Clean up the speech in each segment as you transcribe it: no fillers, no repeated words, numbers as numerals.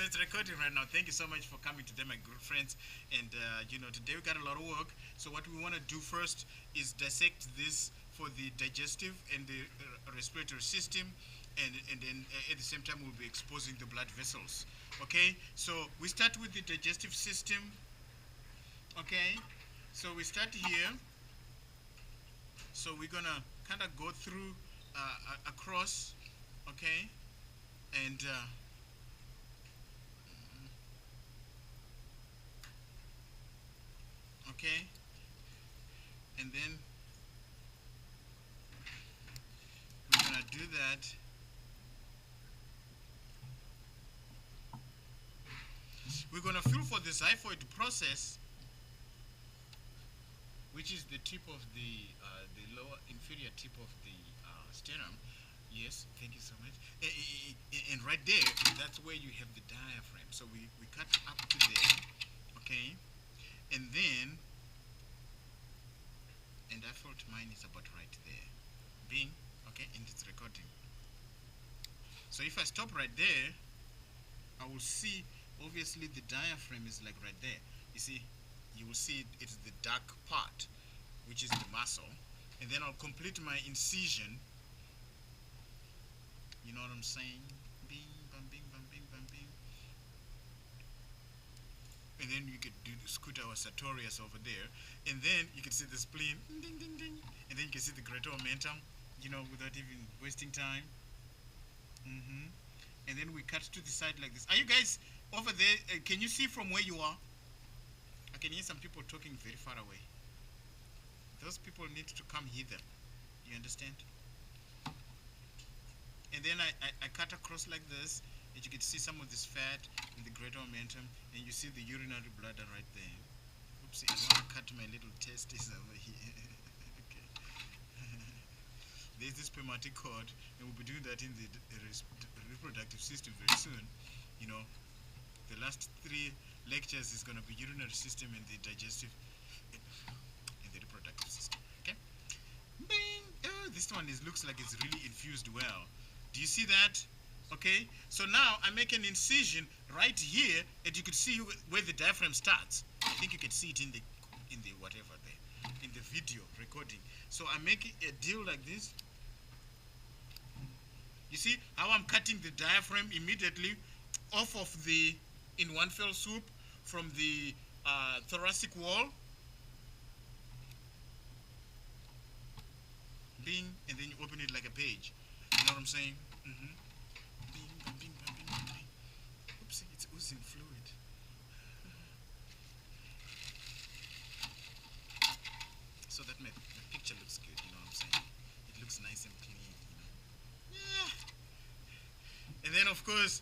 So it's recording right now. Thank you so much for coming today, my good friends. And today we got a lot of work. So what we want to do first is dissect this for the digestive and the respiratory system, and then at the same time we'll be exposing the blood vessels. Okay. So we start with the digestive system. Okay. So we start here. So we're gonna kind of go through across. Okay. And okay, and then we're gonna do that. We're gonna feel for the xiphoid process, which is the tip of the lower inferior tip of the sternum. Yes, thank you so much. And right there, that's where you have the diaphragm. So we cut up to there, okay, and then, and I felt mine is about right there, being okay, and it's recording. So if I stop right there, I will see obviously the diaphragm is like right there. You see, you will see it's the dark part, which is the muscle, and then I'll complete my incision. You know what I'm saying? Bing, bam, bing, bam, bing, bam, bing. And then you could do the scuta or sartorius over there, and then you can see the spleen, ding, ding, ding, and then you can see the greater omentum, without even wasting time. And then we cut to the side like this. Are you guys over there? Can you see from where you are? I can hear some people talking very far away. Those people need to come hither. You understand? And then I cut across like this, and you can see some of this fat in the greater omentum, and you see the urinary bladder right there. Oopsie, I want to cut my little testes over here. Okay. There's the spermatic cord, and we'll be doing that in the reproductive system very soon. The last 3 lectures is going to be urinary system and the digestive and the reproductive system. Okay. Bing. Oh, this one looks like it's really infused well. Do you see that? Okay. So now I make an incision right here, and you can see where the diaphragm starts. I think you can see it in the whatever there, in the video recording. So I make a deal like this. You see how I'm cutting the diaphragm immediately off of in one fell swoop from the thoracic wall. Bing, and then you open it like a page. You know what I'm saying? Bing, bing, bing, bing, bing, bing. Oopsie, it's oozing fluid. So that my picture looks good, you know what I'm saying? It looks nice and clean, Yeah. And then of course,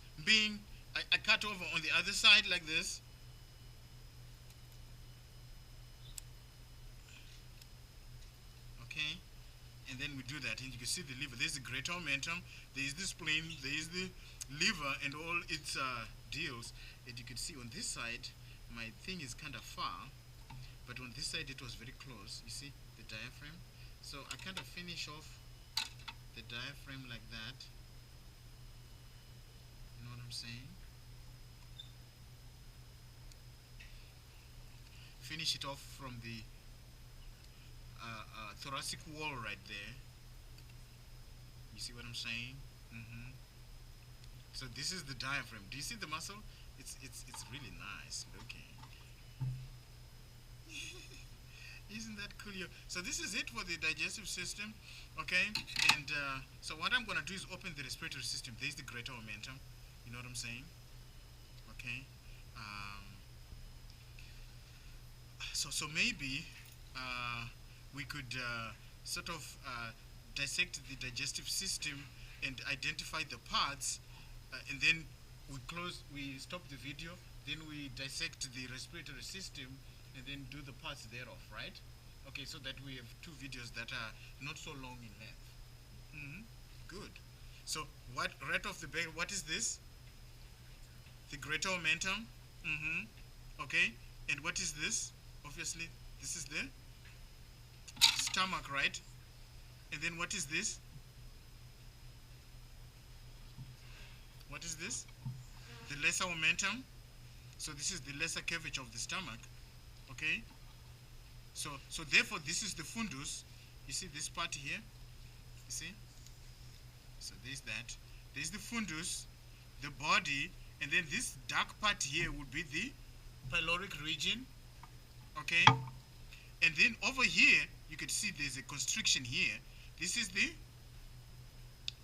I cut over on the other side like this. Okay. And then we do that, and you can see the liver. There's the greater omentum, there's the spleen, there's the liver, and all its deals. And you can see on this side, my thing is kind of far, but on this side it was very close. You see the diaphragm? So I kind of finish off the diaphragm like that. You know what I'm saying? Finish it off from the thoracic wall right there. You see what I'm saying? So this is the diaphragm. Do you see the muscle? It's really nice looking. Isn't that cool? So this is it for the digestive system, okay? And so what I'm gonna do is open the respiratory system. There's the greater omentum. You know what I'm saying? Okay. So maybe we could sort of dissect the digestive system and identify the parts, and then we stop the video, then we dissect the respiratory system, and then do the parts thereof, right? Okay, so that we have 2 videos that are not so long in length. Good. So right off the bat, what is this? The greater omentum. Okay. And what is this? Obviously, this is the stomach, right? And then what is this? What is this? the lesser omentum. So this is the lesser curvature of the stomach. Okay. So therefore this is the fundus. You see this part here. You see. So there's that. There's the fundus, the body, and then this dark part here would be the pyloric region. Okay. And then over here, you could see there's a constriction here. This is the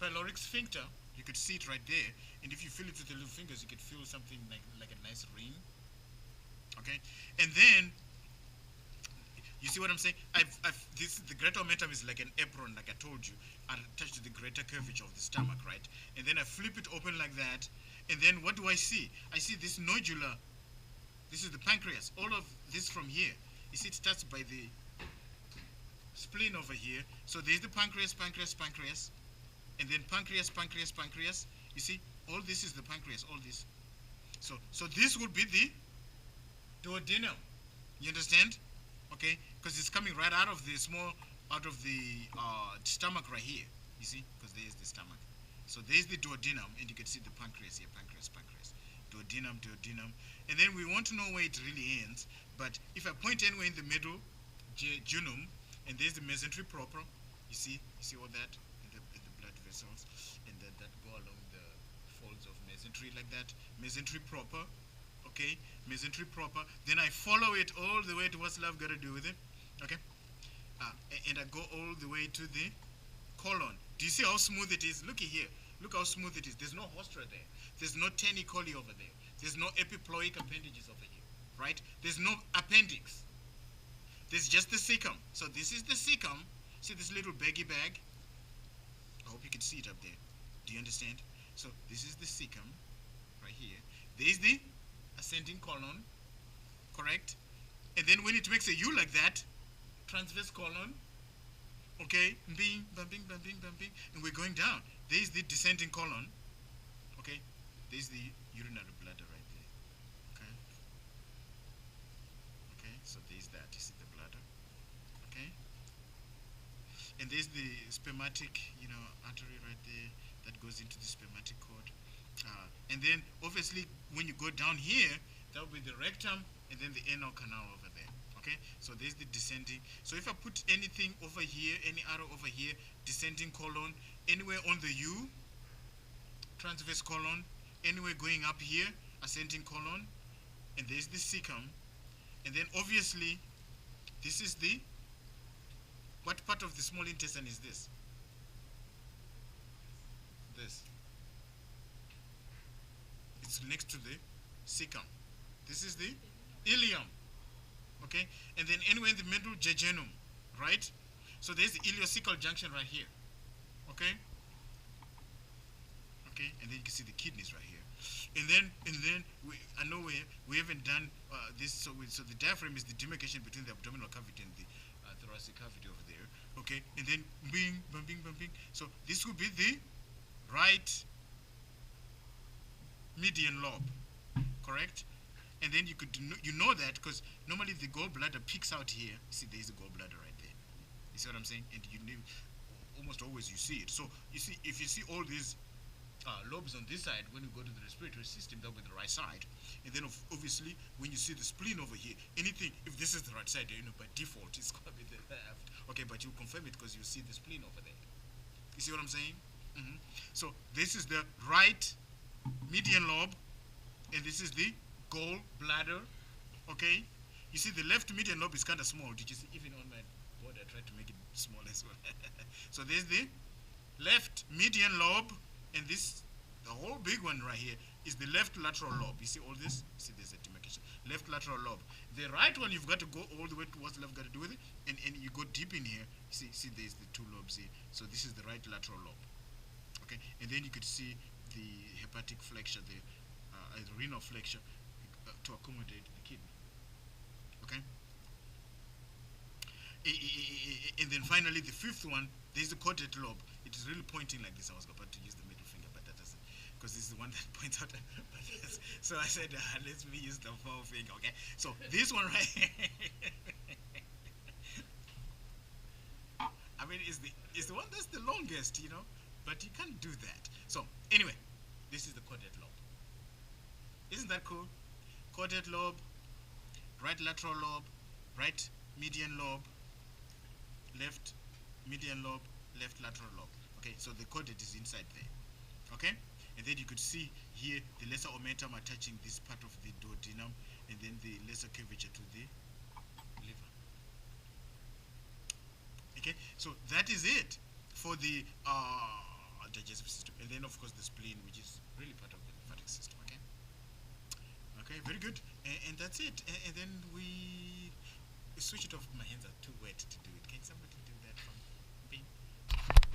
pyloric sphincter. You could see it right there. And if you feel it with the little fingers, you could feel something like a nice ring. Okay. And then, you see what I'm saying? The greater omentum is like an apron, like I told you. I attach to the greater curvature of the stomach, right? And then I flip it open like that. And then what do I see? I see this nodular. This is the pancreas. All of this from here. You see, it starts by the spleen over here. So there's the pancreas, pancreas, pancreas. And then pancreas, pancreas, pancreas. You see, all this is the pancreas, all this. So this would be the duodenum. You understand? Okay? Because it's coming right out of the stomach right here. You see? Because there's the stomach. So there's the duodenum, and you can see the pancreas here, pancreas, pancreas. Duodenum, duodenum. And then we want to know where it really ends. But if I point anywhere in the middle, jejunum, and there's the mesentery proper. You see all that in the blood vessels, and that go along the folds of mesentery like that. Mesentery proper, okay, mesentery proper. Then I follow it all the way to what's love got to do with it, okay? And I go all the way to the colon. Do you see how smooth it is? Looky here. Look how smooth it is. There's no hostra there. There's no tenicoli over there. There's no epiploic appendages over here, right? There's no appendix. There's just the cecum. So this is the cecum. See this little baggy bag? I hope you can see it up there. Do you understand? So this is the cecum right here. There's the ascending colon, correct? And then when it makes a U like that, transverse colon, okay, bing, bumping, bumping, bumping, and we're going down. There's the descending colon, okay? There's the urinary bladder right there, okay? Okay, so there's that. You see the bladder, okay? And there's the spermatic, artery right there that goes into the spermatic cord. And then, obviously, when you go down here, that will be the rectum and then the anal canal over there, okay? So there's the descending. So if I put anything over here, any arrow over here, descending colon, anywhere on the U, transverse colon, anywhere going up here, ascending colon, and there's the cecum. And then, obviously, this is the, what part of the small intestine is this? This. It's next to the cecum. This is the ileum. Okay? And then anywhere in the middle, jejunum. Right? So there's the ileocecal junction right here. Okay? Okay? And then you can see the kidneys right here. And then I know we haven't done this. So the diaphragm is the demarcation between the abdominal cavity and the thoracic cavity over there. Okay? And then bing, bumping, bumping. So this would be the right median lobe, correct? And then you know that because normally the gallbladder peeks out here. See, there's a gallbladder right there. You see what I'm saying? And almost always you see it. So you see, if you see all these lobes on this side, when you go to the respiratory system, that'll be the right side. And then obviously, when you see the spleen over here, anything, if this is the right side, by default, it's going to be the left. Okay, but you confirm it because you see the spleen over there. You see what I'm saying? Mm-hmm. So this is the right median lobe, and this is the gallbladder. Okay, you see the left median lobe is kind of small. Did you see? Even on my board, I tried to make it small as well. So there's the left median lobe, and this, the whole big one right here, is the left lateral lobe. You see all this? See, there's a demarcation. Left lateral lobe. The right one, you've got to go all the way to what's left got to do with it, and you go deep in here. See, there's the two lobes here. So this is the right lateral lobe. Okay, and then you could see the hepatic flexure, the renal flexure to accommodate the kidney. Okay, and then finally the fifth one, there's the caudate lobe. It is really pointing like this. I was about to use the middle finger, but that doesn't, because this is the one that points out. So I said, let me use the forefinger. Okay, so this one right here, I mean, is the one that's the longest, but you can't do that. So anyway, this is the caudate lobe. Isn't that cool? Caudate lobe, right lateral lobe, right median lobe, left median lobe, left lateral lobe. Okay, so the caudate is inside there. Okay, and then you could see here the lesser omentum attaching this part of the duodenum, and then the lesser curvature to the liver. Okay, so that is it for the digestive system, and then of course the spleen, which is really part of the lymphatic system. Okay, okay, very good, and that's it. And then we switch it off. My hands are too wet to do it. Can somebody do